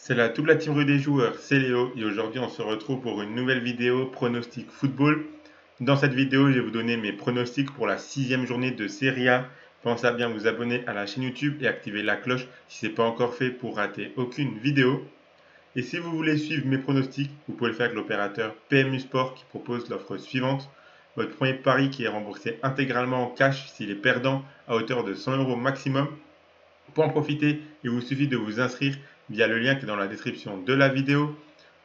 Toute la team rue des joueurs, c'est Léo et aujourd'hui on se retrouve pour une nouvelle vidéo pronostic football. Dans cette vidéo, je vais vous donner mes pronostics pour la sixième journée de Serie A. Pensez à bien vous abonner à la chaîne YouTube et activer la cloche si ce n'est pas encore fait pour rater aucune vidéo. Et si vous voulez suivre mes pronostics, vous pouvez le faire avec l'opérateur PMU Sport qui propose l'offre suivante. Votre premier pari qui est remboursé intégralement en cash s'il est perdant à hauteur de 100 euros maximum. Pour en profiter, il vous suffit de vous inscrire via le lien qui est dans la description de la vidéo.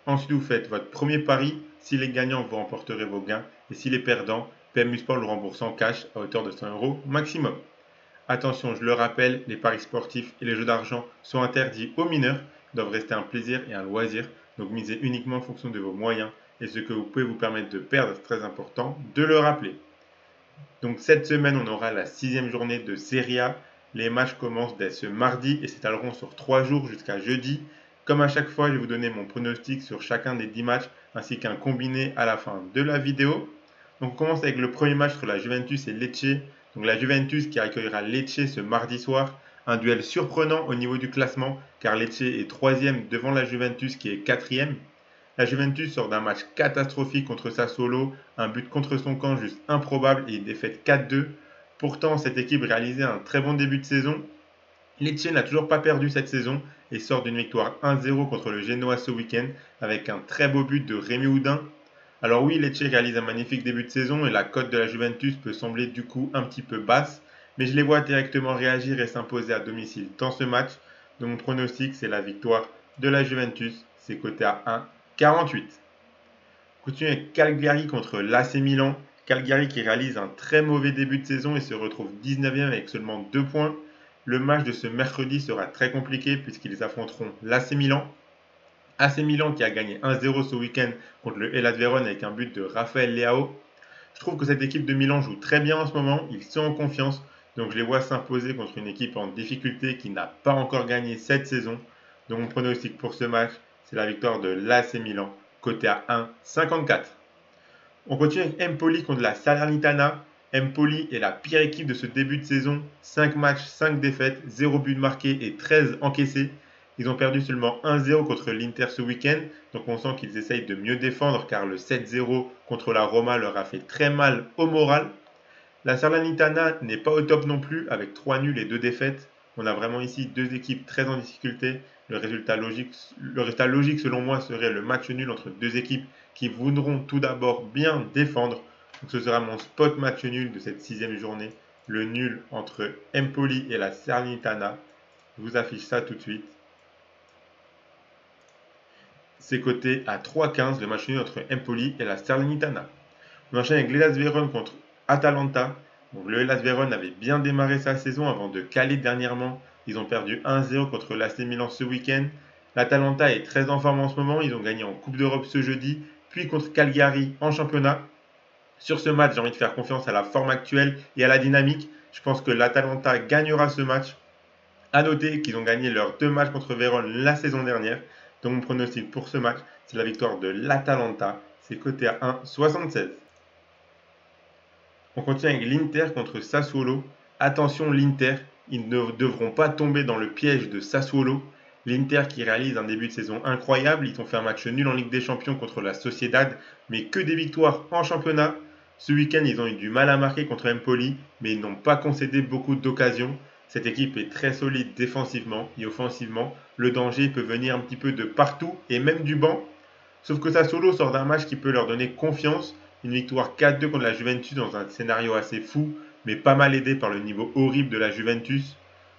Ensuite, vous faites votre premier pari. S'il est gagnant, vous remporterez vos gains. Et s'il est perdant, PMU Sport le rembourse en cash à hauteur de 100 euros maximum. Attention, je le rappelle, les paris sportifs et les jeux d'argent sont interdits aux mineurs. Ils doivent rester un plaisir et un loisir. Donc misez uniquement en fonction de vos moyens et ce que vous pouvez vous permettre de perdre, c'est très important de le rappeler. Donc cette semaine, on aura la sixième journée de Serie A. Les matchs commencent dès ce mardi et s'étaleront sur 3 jours jusqu'à jeudi. Comme à chaque fois, je vais vous donner mon pronostic sur chacun des 10 matchs ainsi qu'un combiné à la fin de la vidéo. Donc on commence avec le premier match entre la Juventus et Lecce. Donc la Juventus qui accueillera Lecce ce mardi soir. Un duel surprenant au niveau du classement car Lecce est 3e devant la Juventus qui est 4e. La Juventus sort d'un match catastrophique contre Sassuolo, un but contre son camp juste improbable et une défaite 4-2. Pourtant, cette équipe réalisait un très bon début de saison. Lecce n'a toujours pas perdu cette saison et sort d'une victoire 1-0 contre le Genoa ce week-end avec un très beau but de Rémi Houdin. Alors oui, Lecce réalise un magnifique début de saison et la cote de la Juventus peut sembler du coup un petit peu basse, mais je les vois directement réagir et s'imposer à domicile dans ce match. Donc mon pronostic, c'est la victoire de la Juventus, c'est coté à 1,48. Continue avec Cagliari contre l'AC Milan. Cagliari qui réalise un très mauvais début de saison et se retrouve 19e avec seulement 2 points. Le match de ce mercredi sera très compliqué puisqu'ils affronteront l'AC Milan. AC Milan qui a gagné 1-0 ce week-end contre le Hellas Vérone avec un but de Raphaël Leao. Je trouve que cette équipe de Milan joue très bien en ce moment, ils sont en confiance, donc je les vois s'imposer contre une équipe en difficulté qui n'a pas encore gagné cette saison. Donc mon pronostic pour ce match, c'est la victoire de l'AC Milan, coté à 1,54. On continue avec Empoli contre la Salernitana. Empoli est la pire équipe de ce début de saison. 5 matchs, 5 défaites, 0 but marqué et 13 encaissés. Ils ont perdu seulement 1-0 contre l'Inter ce week-end. Donc on sent qu'ils essayent de mieux défendre car le 7-0 contre la Roma leur a fait très mal au moral. La Salernitana n'est pas au top non plus avec 3 nuls et 2 défaites. On a vraiment ici deux équipes très en difficulté. Le résultat logique selon moi serait le match nul entre deux équipes qui voudront tout d'abord bien défendre. Donc ce sera mon spot match nul de cette sixième journée. Le nul entre Empoli et la Salernitana. Je vous affiche ça tout de suite. C'est coté à 3,15 le match nul entre Empoli et la Salernitana. On enchaîne avec l'Hellas Vérone contre Atalanta. Donc, le Hellas Vérone avait bien démarré sa saison avant de caler dernièrement. Ils ont perdu 1-0 contre l'AC Milan ce week-end. L'Atalanta est très en forme en ce moment. Ils ont gagné en Coupe d'Europe ce jeudi, puis contre Cagliari en championnat. Sur ce match, j'ai envie de faire confiance à la forme actuelle et à la dynamique. Je pense que l'Atalanta gagnera ce match. A noter qu'ils ont gagné leurs 2 matchs contre Vérone la saison dernière. Donc mon pronostic pour ce match, c'est la victoire de l'Atalanta. C'est coté à 1,76. On continue avec l'Inter contre Sassuolo. Attention l'Inter, ils ne devront pas tomber dans le piège de Sassuolo. L'Inter qui réalise un début de saison incroyable, ils ont fait un match nul en Ligue des Champions contre la Sociedad, mais que des victoires en championnat. Ce week-end, ils ont eu du mal à marquer contre Empoli, mais ils n'ont pas concédé beaucoup d'occasions. Cette équipe est très solide défensivement et offensivement. Le danger peut venir un petit peu de partout et même du banc. Sauf que Sassuolo sort d'un match qui peut leur donner confiance. Une victoire 4-2 contre la Juventus dans un scénario assez fou, mais pas mal aidé par le niveau horrible de la Juventus.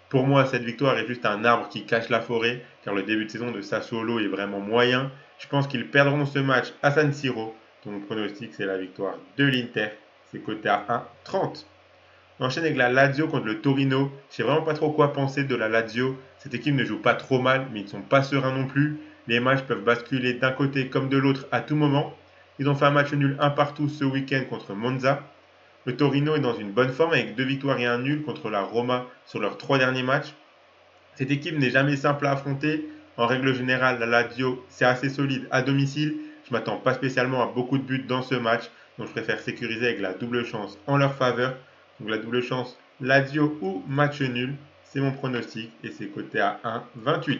Pour moi, cette victoire est juste un arbre qui cache la forêt, car le début de saison de Sassuolo est vraiment moyen. Je pense qu'ils perdront ce match à San Siro. Donc mon pronostic, c'est la victoire de l'Inter. C'est coté à 1,30. On enchaîne avec la Lazio contre le Torino. Je sais vraiment pas trop quoi penser de la Lazio. Cette équipe ne joue pas trop mal, mais ils ne sont pas sereins non plus. Les matchs peuvent basculer d'un côté comme de l'autre à tout moment. Ils ont fait un match nul un partout ce week-end contre Monza. Le Torino est dans une bonne forme avec 2 victoires et un nul contre la Roma sur leurs 3 derniers matchs. Cette équipe n'est jamais simple à affronter. En règle générale, la Lazio, c'est assez solide à domicile. Je ne m'attends pas spécialement à beaucoup de buts dans ce match, donc je préfère sécuriser avec la double chance en leur faveur. Donc la double chance, Lazio ou match nul, c'est mon pronostic et c'est coté à 1,28.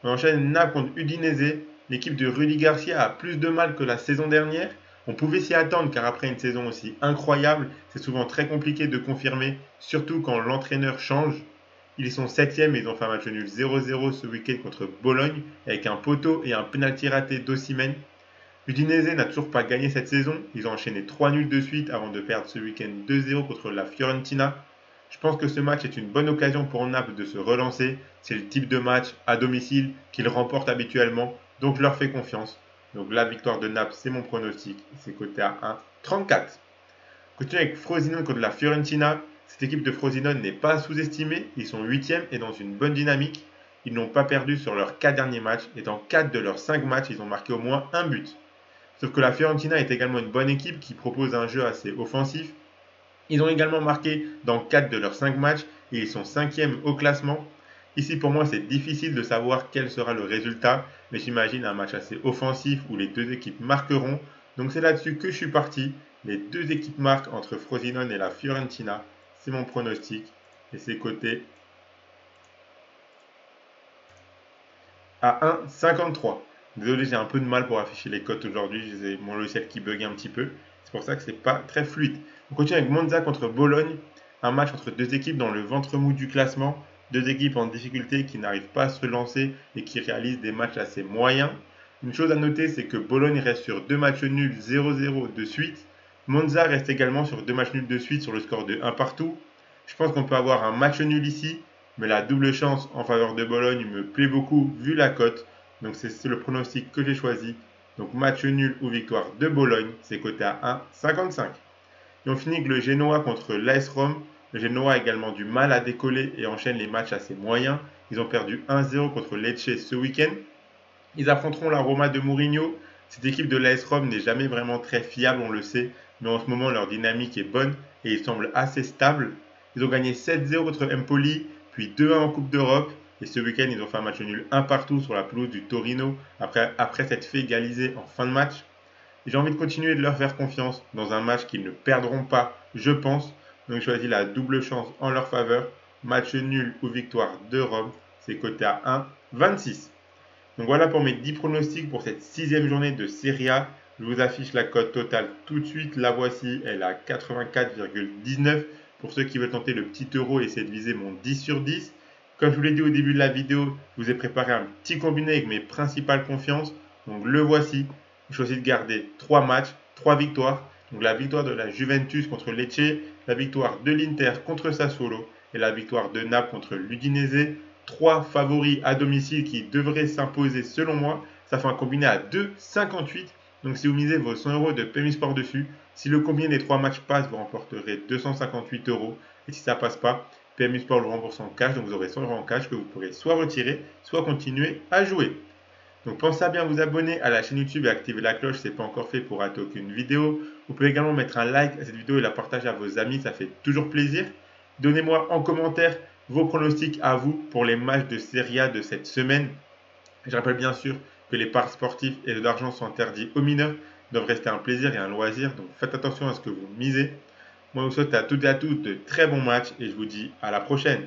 On enchaîne Naples contre Udinese. L'équipe de Rudy Garcia a plus de mal que la saison dernière. On pouvait s'y attendre car après une saison aussi incroyable, c'est souvent très compliqué de confirmer, surtout quand l'entraîneur change. Ils sont 7e et ils ont fait un match nul 0-0 ce week-end contre Bologne avec un poteau et un penalty raté d'Osimhen. Udinese n'a toujours pas gagné cette saison, ils ont enchaîné 3 nuls de suite avant de perdre ce week-end 2-0 contre la Fiorentina. Je pense que ce match est une bonne occasion pour Naples de se relancer, c'est le type de match à domicile qu'ils remportent habituellement, donc je leur fais confiance. Donc la victoire de Naples, c'est mon pronostic, c'est coté à 1,34. Continue avec Frosinone contre la Fiorentina. Cette équipe de Frosinone n'est pas sous-estimée, ils sont 8e et dans une bonne dynamique. Ils n'ont pas perdu sur leurs 4 derniers matchs et dans 4 de leurs 5 matchs, ils ont marqué au moins un but. Sauf que la Fiorentina est également une bonne équipe qui propose un jeu assez offensif. Ils ont également marqué dans 4 de leurs 5 matchs et ils sont 5e au classement. Ici pour moi c'est difficile de savoir quel sera le résultat, mais j'imagine un match assez offensif où les deux équipes marqueront. Donc c'est là-dessus que je suis parti. Les deux équipes marquent entre Frosinone et la Fiorentina. C'est mon pronostic et c'est coté à 1,53. Désolé, j'ai un peu de mal pour afficher les cotes aujourd'hui. J'ai mon logiciel qui bug un petit peu. C'est pour ça que c'est pas très fluide. On continue avec Monza contre Bologne. Un match entre deux équipes dans le ventre mou du classement. Deux équipes en difficulté qui n'arrivent pas à se relancer et qui réalisent des matchs assez moyens. Une chose à noter, c'est que Bologne reste sur deux matchs nuls 0-0 de suite. Monza reste également sur deux matchs nuls de suite sur le score de 1 partout. Je pense qu'on peut avoir un match nul ici, mais la double chance en faveur de Bologne me plaît beaucoup vu la cote. Donc c'est le pronostic que j'ai choisi. Donc match nul ou victoire de Bologne, c'est coté à 1,55. Et on finit avec le Genoa contre l'AS Rome. Le Genoa a également du mal à décoller et enchaîne les matchs assez moyens. Ils ont perdu 1-0 contre Lecce ce week-end. Ils affronteront la Roma de Mourinho. Cette équipe de l'AS Rome n'est jamais vraiment très fiable, on le sait, mais en ce moment leur dynamique est bonne et ils semblent assez stables. Ils ont gagné 7-0 contre Empoli, puis 2-1 en Coupe d'Europe. Et ce week-end, ils ont fait un match nul 1 partout sur la pelouse du Torino après s'être fait égaliser en fin de match. Et j'ai envie de continuer de leur faire confiance dans un match qu'ils ne perdront pas, je pense. Donc je choisis la double chance en leur faveur. Match nul ou victoire de Rome, c'est coté à 1,26. Donc voilà pour mes 10 pronostics pour cette 6e journée de Serie A. Je vous affiche la cote totale tout de suite. La voici, elle est à 84,19. Pour ceux qui veulent tenter le petit euro et essayer de viser mon 10 sur 10. Comme je vous l'ai dit au début de la vidéo, je vous ai préparé un petit combiné avec mes principales confiances. Donc le voici. Je choisis de garder 3 matchs, 3 victoires. Donc la victoire de la Juventus contre Lecce, la victoire de l'Inter contre Sassuolo et la victoire de Naples contre l'Udinese. 3 favoris à domicile qui devraient s'imposer selon moi. Ça fait un combiné à 2,58. Donc si vous misez vos 100 euros de PMU Sport dessus, si le combiné des 3 matchs passe, vous remporterez 258 euros. Et si ça passe pas, PMU Sport le rembourse en cash. Donc vous aurez 100 euros en cash que vous pourrez soit retirer, soit continuer à jouer. Donc pensez à bien vous abonner à la chaîne YouTube et activer la cloche si ce n'est pas encore fait pour rater aucune vidéo. Vous pouvez également mettre un like à cette vidéo et la partager à vos amis, ça fait toujours plaisir. Donnez-moi en commentaire vos pronostics à vous pour les matchs de Serie A de cette semaine. Je rappelle bien sûr que les paris sportifs et le d'argent sont interdits aux mineurs, doivent rester un plaisir et un loisir, donc faites attention à ce que vous misez. Moi je vous souhaite à toutes et à tous de très bons matchs et je vous dis à la prochaine.